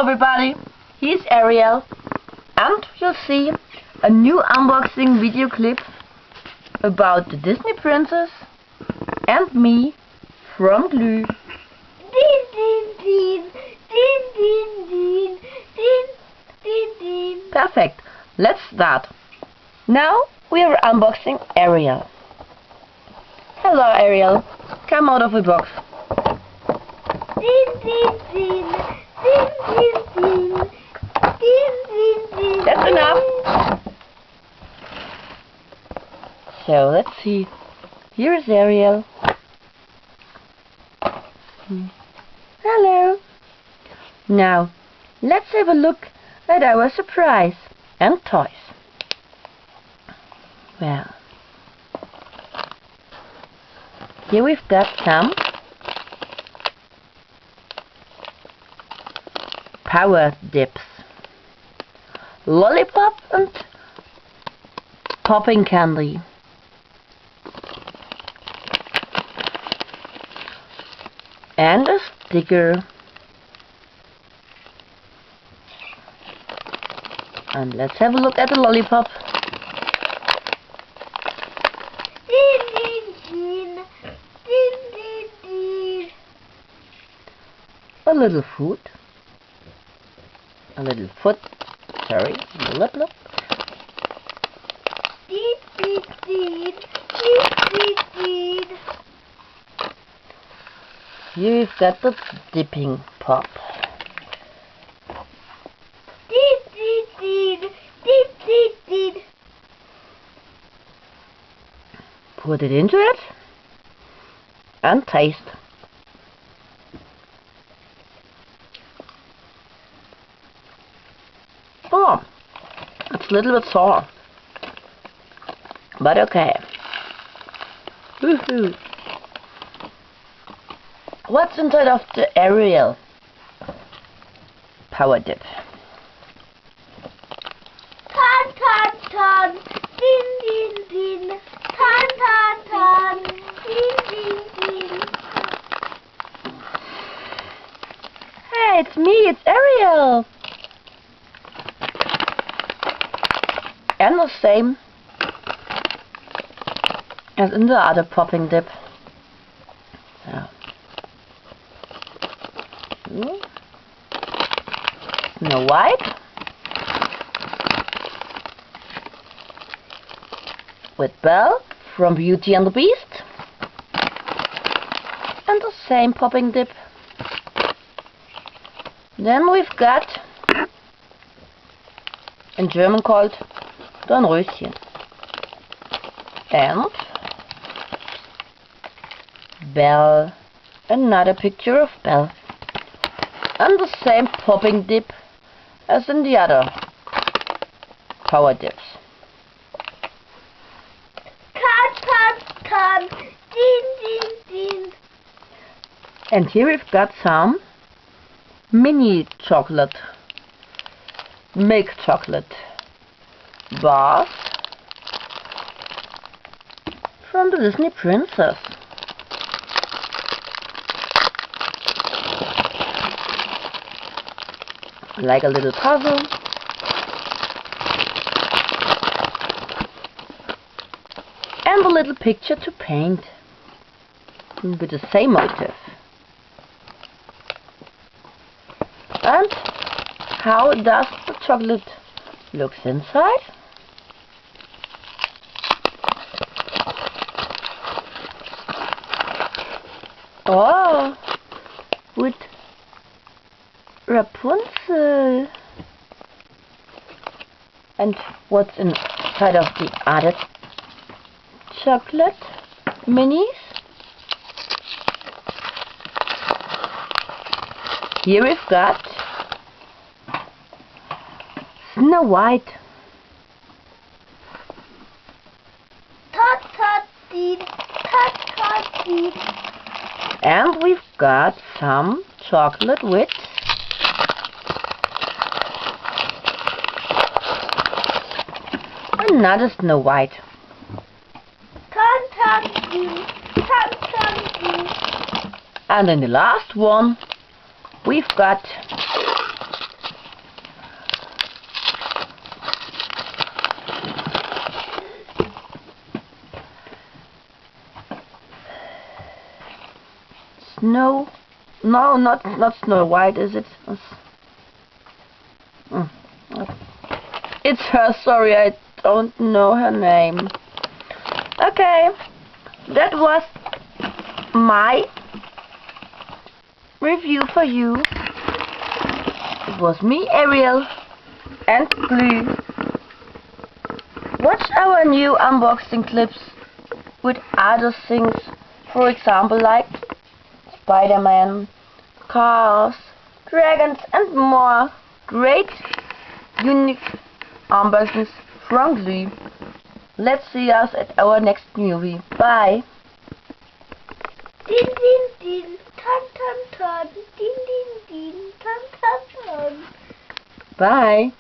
everybody, here's Ariel, and you'll see a new unboxing video clip about the Disney Princess and me from Glue. Perfect, let's start. Now we are unboxing Ariel. Hello Ariel, come out of the box. That's enough. So let's see. Here is Ariel. Hello. Now let's have a look at our surprise and toys. Well, here we've got some power dips, lollipop and popping candy, and a sticker. And let's have a look at the lollipop. A little foot. A little foot. Sorry. Lip lip. Here we've got the dipping pop. Put it into it and taste. Oh, it's a little bit sour, but okay. Woohoo! What's inside of the Ariel power dip? Ton ton ton, din din din, ton ton ton, din din din. Hey, it's me, it's Ariel. And the same as in the other popping dip. So. Snow White with Belle from Beauty and the Beast, and the same popping dip. Then we've got, in German called Dornröschen, and Belle, another picture of Belle, and the same popping dip as in the other power dips. Ton, din, din, din. And here we've got some mini chocolate, milk chocolate bars from the Disney Princess. Like a little puzzle. And a little picture to paint with the same motif. And how does the chocolate look inside? Oh, with Rapunzel. And what's inside of the other chocolate minis? Here we've got Snow White. Tot, tot, din, tot, tot, din. And we've got some chocolate with another Snow White. Ton, ton, din, ton, ton, din. And in the last one we've got Snow. No, not Snow White, is it? It's her. Sorry, I don't know her name. Okay, that was my review for you. It was me, Ariel, and Glue. Watch our new unboxing clips with other things, for example like Spider-Man, cars, dragons and more great unique unboxings from Glue. Let's see us at our next movie. Bye! Din din din, ton ton ton, din din din, ton ton ton. Bye!